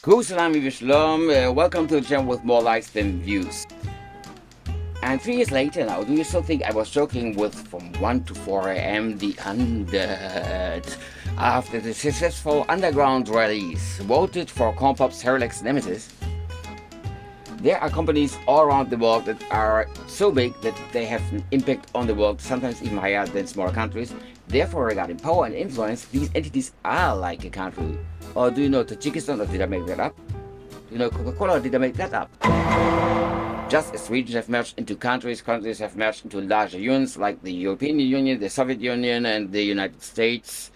Welcome to the channel with more likes than views. And 3 years later now, do you still think I was joking with from 1 to 4 AM the undead? After the successful underground rallies voted for Compop's Herlex Nemesis, there are companies all around the world that are so big that they have an impact on the world, sometimes even higher than smaller countries. Therefore, regarding power and influence, these entities are like a country. Or do you know Tajikistan, or did I make that up? Do you know Coca-Cola, or did I make that up? Just as regions have merged into countries, countries have merged into larger unions like the European Union, the Soviet Union, and the United States.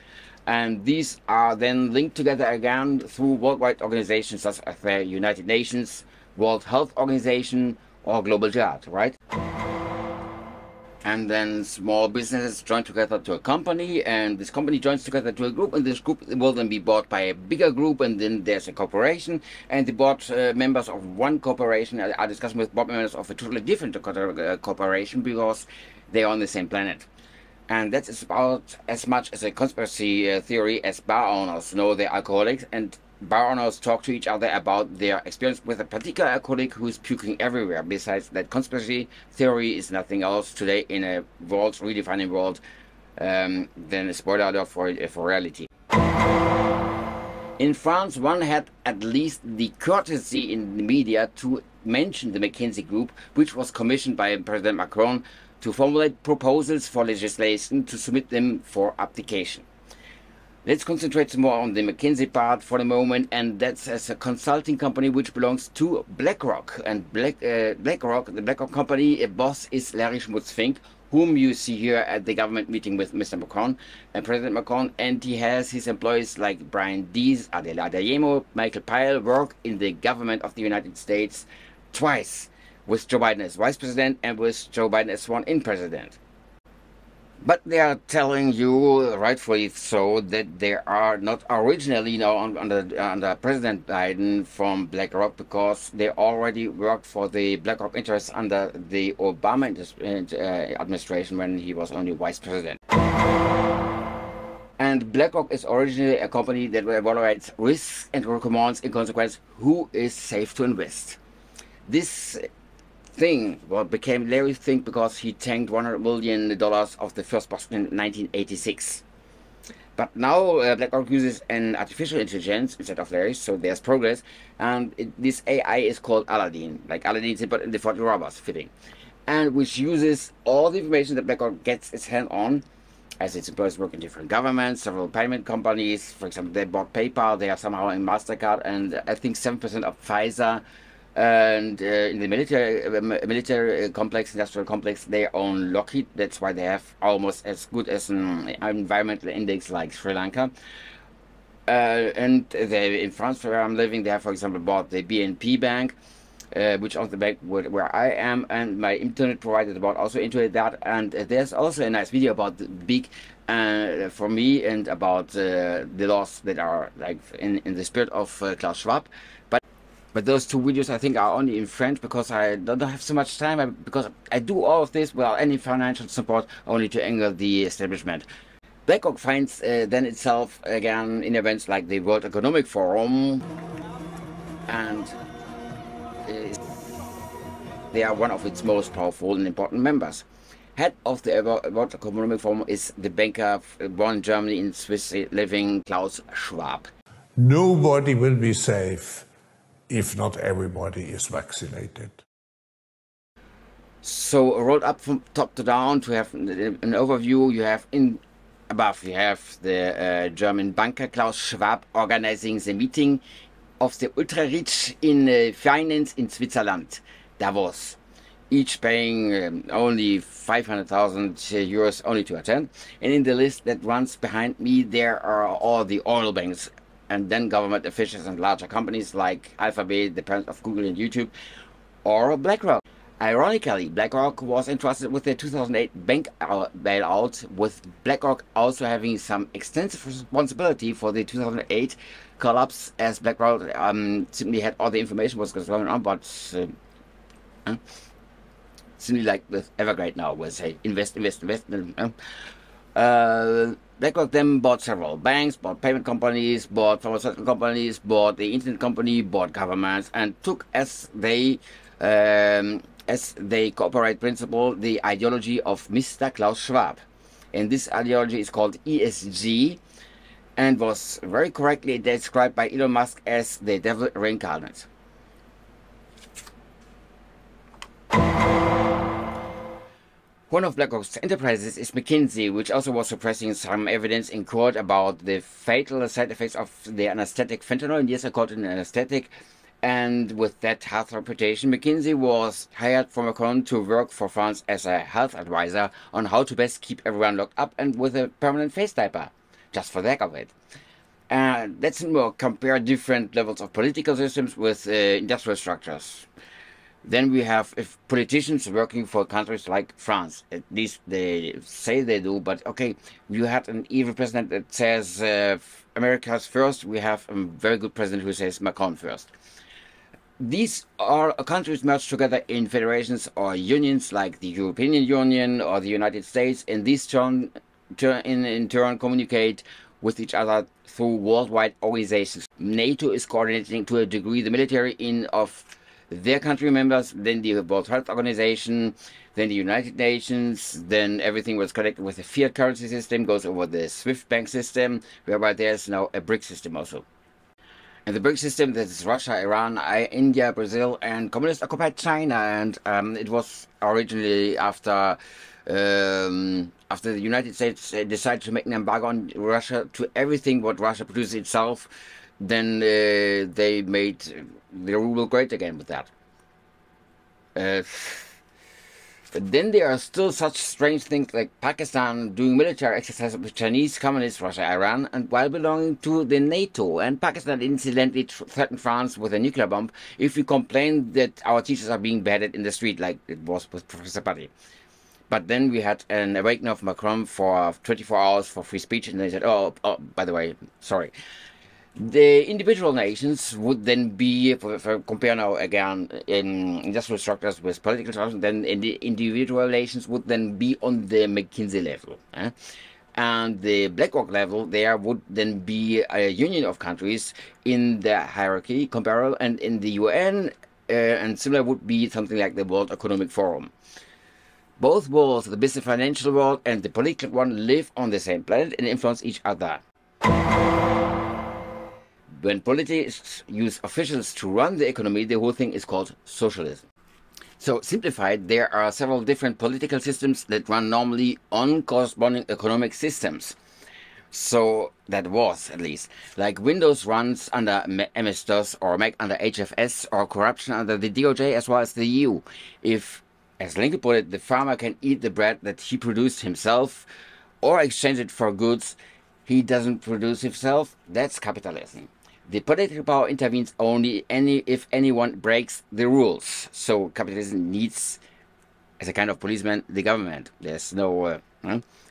And these are then linked together again through worldwide organizations such as the United Nations, World Health Organization, or Global Jihad, right? And then small businesses join together to a company, and this company joins together to a group, and this group will then be bought by a bigger group, and then there's a corporation, and the board members of one corporation are discussing with board members of a totally different corporation because they're on the same planet. And that is about as much as a conspiracy theory as bar owners know they're alcoholics, and bar owners talk to each other about their experience with a particular alcoholic who's puking everywhere. Besides that, conspiracy theory is nothing else today in a world, redefining world, than a spoiler alert for reality. In France, one had at least the courtesy in the media to mention the McKinsey Group, which was commissioned by President Macron to formulate proposals for legislation to submit them for application. Let's concentrate some more on the McKinsey part for the moment, and that's as a consulting company which belongs to BlackRock. And the BlackRock company boss is Larry Schmutz-Fink, whom you see here at the government meeting with Mr. Macron and President Macron, and he has his employees like Brian Dees, Adela Adeyemo, Michael Pyle work in the government of the United States twice, with Joe Biden as vice president and with Joe Biden as sworn-in president. But they are telling you, rightfully so, that they are not originally now under President Biden from BlackRock, because they already worked for the BlackRock interests under the Obama administration when he was only vice president. And BlackRock is originally a company that evaluates risks and recommends, in consequence, who is safe to invest. This thing became Larry's thing because he tanked $100 million of the first box in 1986. But now BlackRock uses an artificial intelligence instead of Larry's, so there's progress. And this AI is called Aladdin, like Aladdin's in the 40 robbers fitting, and which uses all the information that BlackRock gets its hand on, as its employees work in different governments, several payment companies. For example, they bought PayPal, they are somehow in MasterCard, and I think 7% of Pfizer. And in the military complex, industrial complex, they own Lockheed. That's why they have almost as good as an environmental index like Sri Lanka. And in France, where I'm living, they have, for example, bought the BNP Bank, which owns the bank where I am, and my internet provider bought also into that. And there's also a nice video about the big, for me, and about the laws that are like in the spirit of Klaus Schwab. But those two videos I think are only in French because I don't have so much time, because I do all of this without any financial support, only to anger the establishment. BlackRock finds then itself again in events like the World Economic Forum, and they are one of its most powerful and important members. Head of the World Economic Forum is the banker born in Germany in Swiss living Klaus Schwab. Nobody will be safe if not everybody is vaccinated. So rolled up from top to down to have an overview, you have above you have the German banker Klaus Schwab organizing the meeting of the ultra-rich in finance in Switzerland, Davos, each paying only 500,000 euros only to attend. And in the list that runs behind me, there are all the oil banks, and then government officials and larger companies like Alphabet, the parent of Google and YouTube, or BlackRock. Ironically, BlackRock was entrusted with the 2008 bank bailout, with BlackRock also having some extensive responsibility for the 2008 collapse, as BlackRock simply had all the information what's going on, but simply like with Evergrande now, where say invest. BlackRock then bought several banks, bought payment companies, bought pharmaceutical companies, bought the internet company, bought governments, and took as they cooperate principle the ideology of Mr. Klaus Schwab. And this ideology is called ESG and was very correctly described by Elon Musk as the devil reincarnate. One of BlackRock's enterprises is McKinsey, which also was suppressing some evidence in court about the fatal side effects of the anesthetic fentanyl. And yes, I called it an anesthetic. And with that health reputation, McKinsey was hired from Macron to work for France as a health advisor on how to best keep everyone locked up and with a permanent face diaper, just for the heck of it. Let's more compare different levels of political systems with industrial structures. Then we have if politicians working for countries like France, at least they say they do, but okay, you had an evil president that says America's first, we have a very good president who says Macron first. These are countries merged together in federations or unions like the European Union or the United States, and these in turn communicate with each other through worldwide organizations. NATO is coordinating to a degree the military of their country members, then the World Health Organization, then the United Nations, then everything was connected with the fiat currency system, goes over the SWIFT bank system, whereby there's now a BRIC system also. And the BRIC system, that is Russia, Iran, India, Brazil, and communist occupied China. And it was originally after the United States decided to make an embargo on Russia to everything what Russia produces itself. Then they made the ruble great again with that. But then there are still such strange things like Pakistan doing military exercises with Chinese, communists, Russia, Iran, and while belonging to the NATO. And Pakistan incidentally threatened France with a nuclear bomb if we complain that our teachers are being beheaded in the street, like it was with Professor Patti. But then we had an awakening of Macron for 24 hours for free speech, and they said, oh, by the way, sorry. The individual nations would then be, if I compare now again in industrial structures with political structures, then the individual nations would then be on the McKinsey level. And the BlackRock level, there would then be a union of countries in the hierarchy, comparable, and in the UN, and similar would be something like the World Economic Forum. Both worlds, the business financial world and the political one, live on the same planet and influence each other. When politics use officials to run the economy, the whole thing is called socialism. So, simplified, there are several different political systems that run normally on corresponding economic systems. So, that was, at least. Like Windows runs under MS-DOS or Mac under HFS or corruption under the DOJ as well as the EU. If, as Lincoln put it, the farmer can eat the bread that he produced himself or exchange it for goods he doesn't produce himself, that's capitalism. The political power intervenes only if anyone breaks the rules. So capitalism needs, as a kind of policeman, the government. There's no...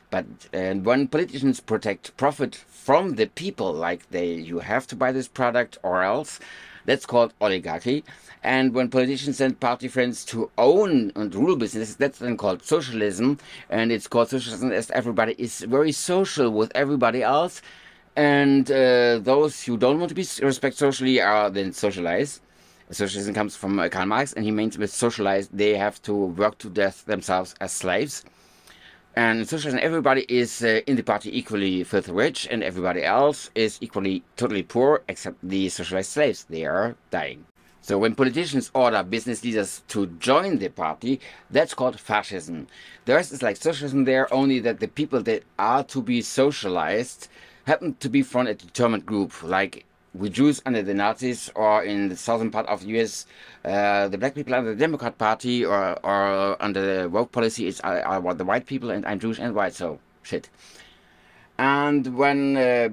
But when politicians protect profit from the people, like you have to buy this product or else, that's called oligarchy. And when politicians send party friends to own and rule business, that's then called socialism. And it's called socialism as everybody is very social with everybody else. And those who don't want to be respected socially are then socialized. Socialism comes from Karl Marx, and he means with socialized, they have to work to death themselves as slaves. And in socialism, everybody is in the party equally filthy rich, and everybody else is equally totally poor, except the socialized slaves. They are dying. So when politicians order business leaders to join the party, that's called fascism. The rest is like socialism there, only that the people that are to be socialized happen to be from a determined group, like we Jews under the Nazis, or in the southern part of the US, the black people under the Democrat Party, or under the woke policy are the white people, and I'm Jewish and white, so shit. And when the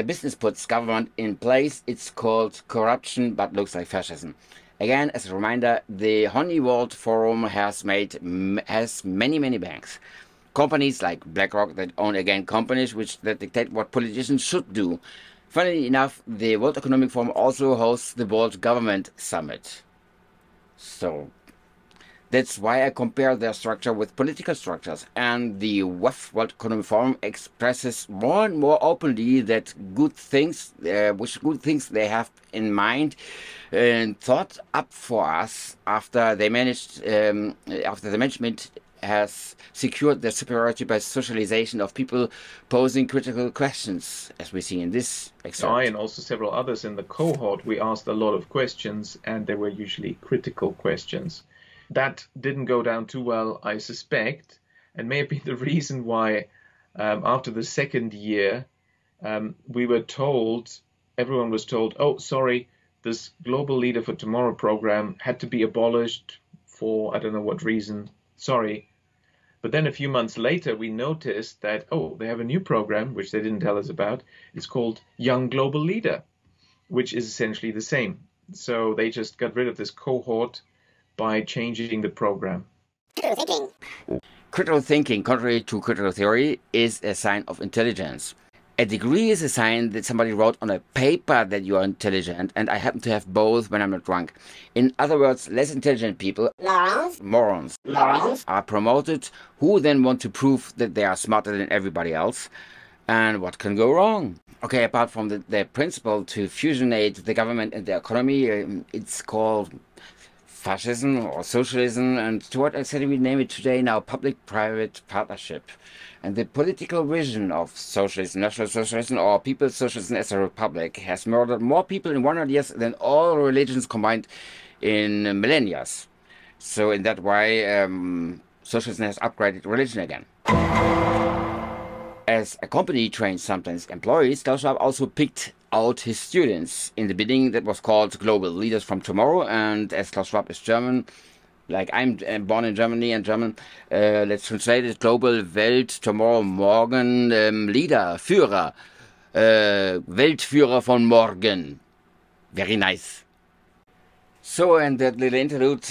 business puts government in place, it's called corruption, but looks like fascism. Again, as a reminder, the Honey World Forum has many banks. Companies like BlackRock that own, again, companies that dictate what politicians should do. Funnily enough, the World Economic Forum also hosts the World Government Summit. So, That's why I compare their structure with political structures. And the WEF, World Economic Forum, expresses more and more openly that good things, which good things they have in mind and thought up for us after they managed, after the management has secured their superiority by socialization of people posing critical questions, as we see in this excerpt. I and also several others in the cohort, we asked a lot of questions, and they were usually critical questions. That didn't go down too well, I suspect, and may have been the reason why after the second year, we were told, everyone was told, oh, sorry, this Global Leader for Tomorrow program had to be abolished for, I don't know what reason, sorry. But then a few months later, we noticed that, oh, they have a new program, which they didn't tell us about. It's called Young Global Leader, which is essentially the same. So they just got rid of this cohort by changing the program. Critical thinking. Critical thinking, contrary to critical theory, is a sign of intelligence. A degree is a sign that somebody wrote on a paper that you are intelligent, and I happen to have both when I'm not drunk. In other words, less intelligent people, morons, are promoted, who then want to prove that they are smarter than everybody else. And what can go wrong? Okay, apart from the principle to fusionate the government and the economy, it's called fascism or socialism, and to what extent we name it today now public-private partnership. And the political vision of socialism, National Socialism, or People's Socialism as a republic has murdered more people in 100 years than all religions combined in millennia. So in that way, socialism has upgraded religion again. As a company trains sometimes employees, Klaus Schwab also picked out his students. In the beginning, that was called Global Leaders from Tomorrow, and as Klaus Schwab is German, like I'm born in Germany and German, let's translate it: Global Welt Tomorrow Morgen Leader, Führer, Weltführer von morgen. Very nice. So, and that little interlude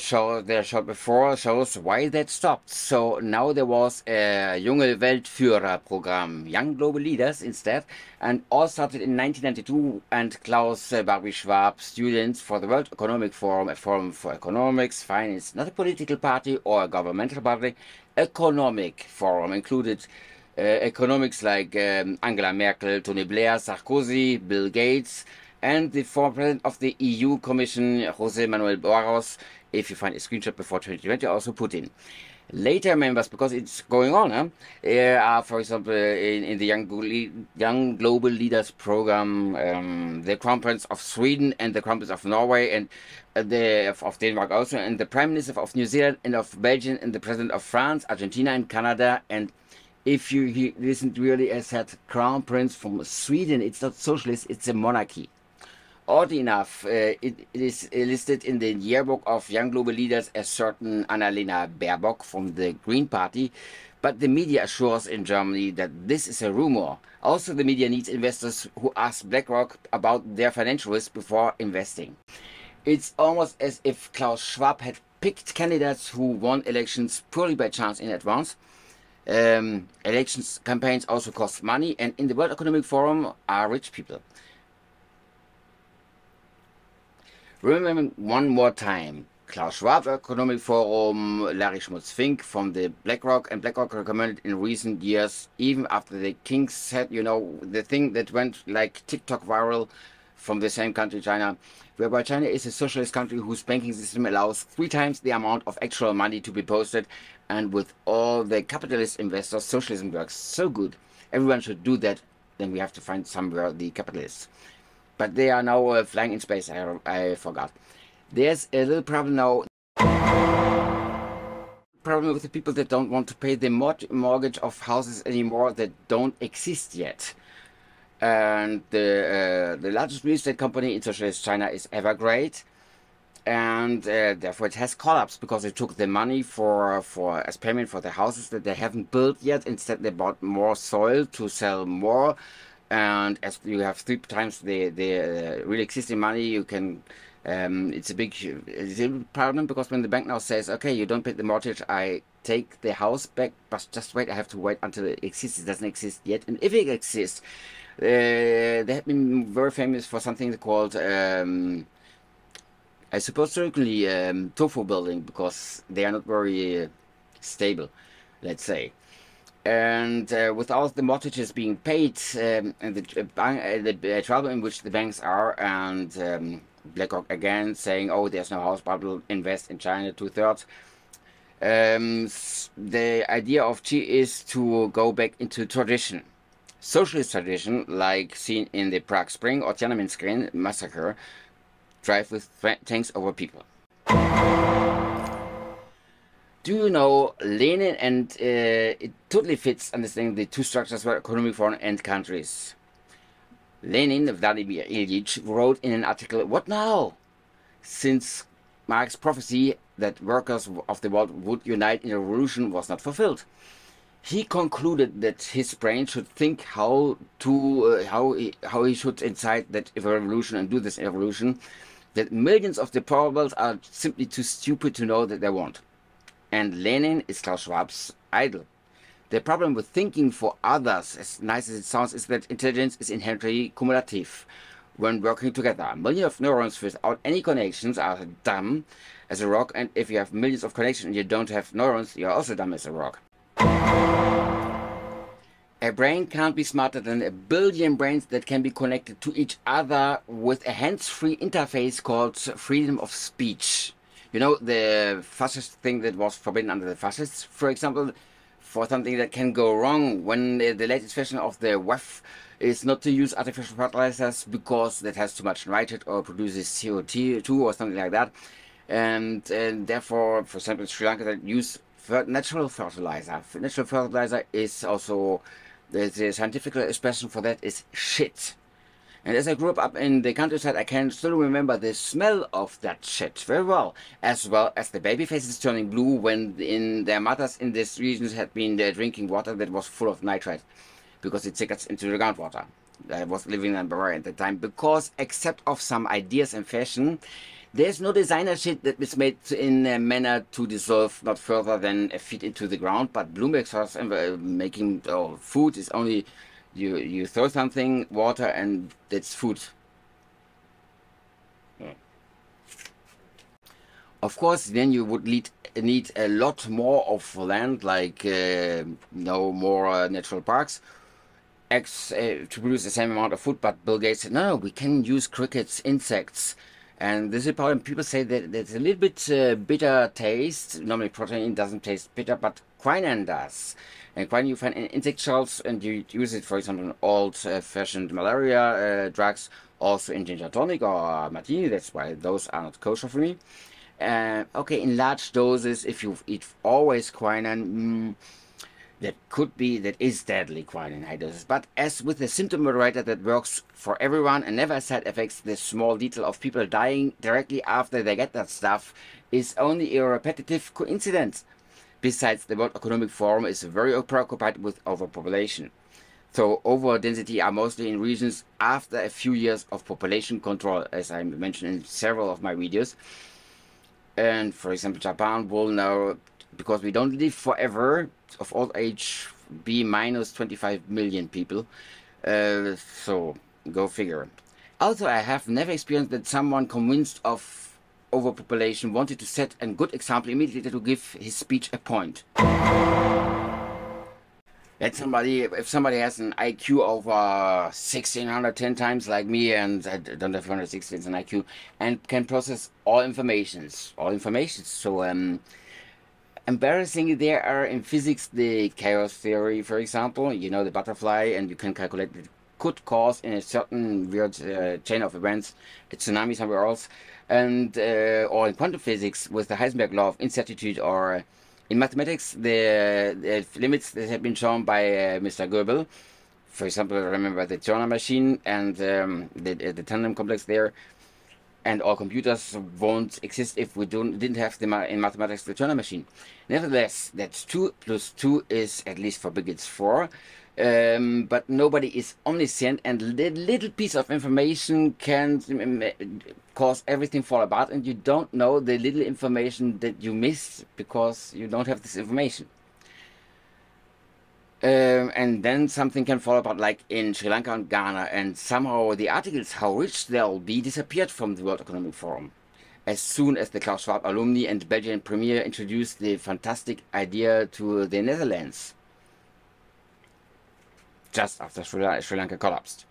showed before shows why that stopped. So now there was a Junge Weltführer program, Young Global Leaders instead, and all started in 1992. And Klaus Barbie Schwab, students for the World Economic Forum, a forum for economics, finance, not a political party or a governmental party, economic forum, included economics like Angela Merkel, Tony Blair, Sarkozy, Bill Gates, and the former president of the EU Commission, José Manuel Barros, if you find a screenshot before 2020, also put in. Later members, because it's going on, are, for example, in the Young Global Leaders program, the Crown Prince of Sweden and the Crown Prince of Norway and of Denmark also, and the Prime Minister of New Zealand and of Belgium and the President of France, Argentina and Canada. And if you listen really, as said, Crown Prince from Sweden, it's not socialist, it's a monarchy. Oddly enough, it is listed in the yearbook of Young Global Leaders as certain Annalena Baerbock from the Green Party, but the media assures in Germany that this is a rumor. Also, the media needs investors who ask BlackRock about their financial risk before investing. It's almost as if Klaus Schwab had picked candidates who won elections purely by chance in advance. Elections campaigns also cost money, and in the World Economic Forum are rich people. Remember one more time, Klaus Schwab Economic Forum, Larry Schmutz-Fink from the BlackRock, and BlackRock recommended in recent years, even after the Kings said, you know, the thing that went like TikTok viral from the same country, China, whereby China is a socialist country whose banking system allows 3 times the amount of actual money to be posted, and with all the capitalist investors, socialism works so good. Everyone should do that, then we have to find somewhere the capitalists. But they are now flying in space, I forgot. There's a little problem now. Problem with the people that don't want to pay the mortgage of houses anymore that don't exist yet. And the largest real estate company in socialist China is Evergrande. And therefore it has collapsed because they took the money as payment for the houses that they haven't built yet. Instead they bought more soil to sell more. And as you have 3 times the real existing money, you can, it's a big problem, because when the bank now says, okay, you don't pay the mortgage, I take the house back, but just wait, I have to wait until it exists. It doesn't exist yet. And if it exists, they have been very famous for something called I suppose certainly tofu building, because they are not very stable, let's say. And without the mortgages being paid, and the trouble in which the banks are, and BlackRock again saying, oh, there's no house bubble, invest in China 2/3. The idea of Xi is to go back into tradition, socialist tradition, like seen in the Prague Spring or Tiananmen Square massacre, drive with tanks over people. Do you know Lenin? And it totally fits understanding the two structures for economic foreign and countries. Lenin, Vladimir Ilyich, wrote in an article, "What now? Since Marx's prophecy that workers of the world would unite in a revolution was not fulfilled." He concluded that his brain should think how he should incite that revolution and do this revolution, that millions of the poor world are simply too stupid to know that they won't. And Lenin is Klaus Schwab's idol. The problem with thinking for others, as nice as it sounds, is that intelligence is inherently cumulative. When working together, a million of neurons without any connections are dumb as a rock, and if you have millions of connections and you don't have neurons, you are also dumb as a rock. A brain can't be smarter than a billion brains that can be connected to each other with a hands-free interface called freedom of speech. You know, the fascist thing that was forbidden under the fascists, for example, for something that can go wrong when the latest version of the WEF is not to use artificial fertilizers because that has too much nitrate or produces CO2 or something like that. And therefore, for example, Sri Lanka that use natural fertilizer. Natural fertilizer is also, the scientific expression for that is shit. And as I grew up in the countryside, I can still remember the smell of that shit very well as the baby faces turning blue when their mothers in these regions had been drinking water that was full of nitrate, because it gets into the groundwater. I was living in Bavaria at the time, because except of some ideas and fashion, there's no designer shit that is made in a manner to dissolve not further than a feet into the ground. But Bloomberg sauce making food is only you throw something, water, and that's food. Yeah. Of course, then you would need a lot more of land, like no more natural parks, to produce the same amount of food. But Bill Gates said, no, we can use crickets, insects. And this is important. People say that there's a little bit bitter taste. Normally protein doesn't taste bitter, but quinine does. And quinine you find in insect shells, and you use it, for example, in old-fashioned malaria drugs, also in ginger tonic or martini. That's why those are not kosher for me. Okay, in large doses, if you eat always quinine, that is deadly, quinine high doses. But as with the symptom moderator that works for everyone and never side effects, the small detail of people dying directly after they get that stuff is only a repetitive coincidence. Besides, the World Economic Forum is very preoccupied with overpopulation. So overdensity are mostly in regions after a few years of population control, as I mentioned in several of my videos. And for example, Japan will now, because we don't live forever, of old age, be minus 25 million people. So go figure. Also, I have never experienced that someone convinced of overpopulation wanted to set a good example immediately to give his speech a point. That if somebody has an IQ over 1610 times like me, and I don't have 160 as an IQ, and can process all informations. So embarrassing, there are in physics the chaos theory, for example, you know, the butterfly, and you can calculate that it could cause in a certain weird chain of events a tsunami somewhere else, and or in quantum physics with the Heisenberg law of incertitude, or in mathematics the limits that have been shown by Mr. Goebel. For example, remember the Turner machine and the tandem complex there. And all computers won't exist if we didn't have in mathematics the Turner machine. Nevertheless, that's 2 plus 2 is, at least for bigots, 4. But nobody is omniscient, and the little piece of information can cause everything fall apart, and you don't know the little information that you missed because you don't have this information. And then something can fall apart, like in Sri Lanka and Ghana, and somehow the articles how rich they'll be disappeared from the World Economic Forum. as soon as the Klaus Schwab alumni and Belgian premier introduced the fantastic idea to the Netherlands, just after Sri Lanka collapsed.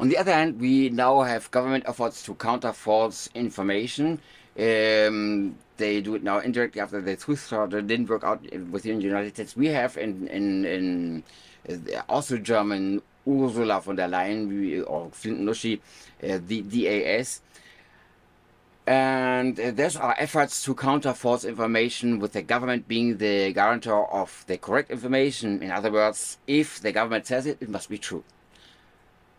On the other hand, we now have government efforts to counter false information. They do it now indirectly after the truth shortage didn't work out within the United States. We have in also German Ursula von der Leyen or Flinten-Nuschi, the DAS. And there's our efforts to counter false information, with the government being the guarantor of the correct information. In other words, if the government says it, it must be true.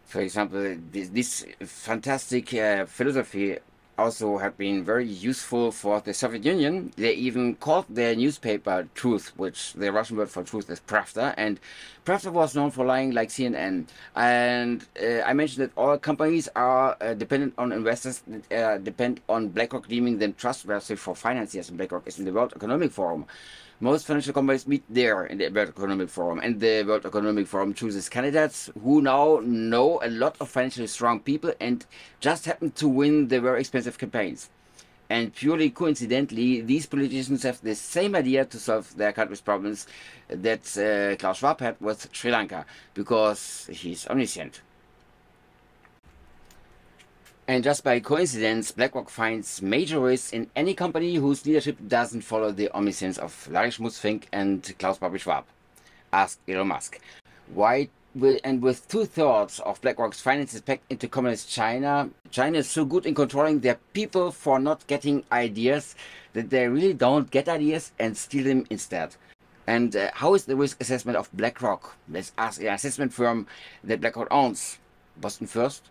For example, this fantastic philosophy also had been very useful for the Soviet Union. They even called their newspaper Truth, which the Russian word for truth is Pravda, and Pravda was known for lying like CNN. And I mentioned that all companies are dependent on investors, depend on BlackRock deeming them trustworthy for financiers, and BlackRock is in the World Economic Forum. Most financial companies meet there in the World Economic Forum, and the World Economic Forum chooses candidates who now know a lot of financially strong people and just happen to win the very expensive campaigns. And purely coincidentally, these politicians have the same idea to solve their country's problems that Klaus Schwab had with Sri Lanka, because he's omniscient. And just by coincidence, BlackRock finds major risks in any company whose leadership doesn't follow the omniscience of Larry Schmutzfink and Klaus Schwab. Ask Elon Musk. Why? And with 2/3 of BlackRock's finances packed into communist China, China is so good in controlling their people for not getting ideas that they really don't get ideas and steal them instead. And how is the risk assessment of BlackRock? Let's ask an assessment firm that BlackRock owns. Boston First,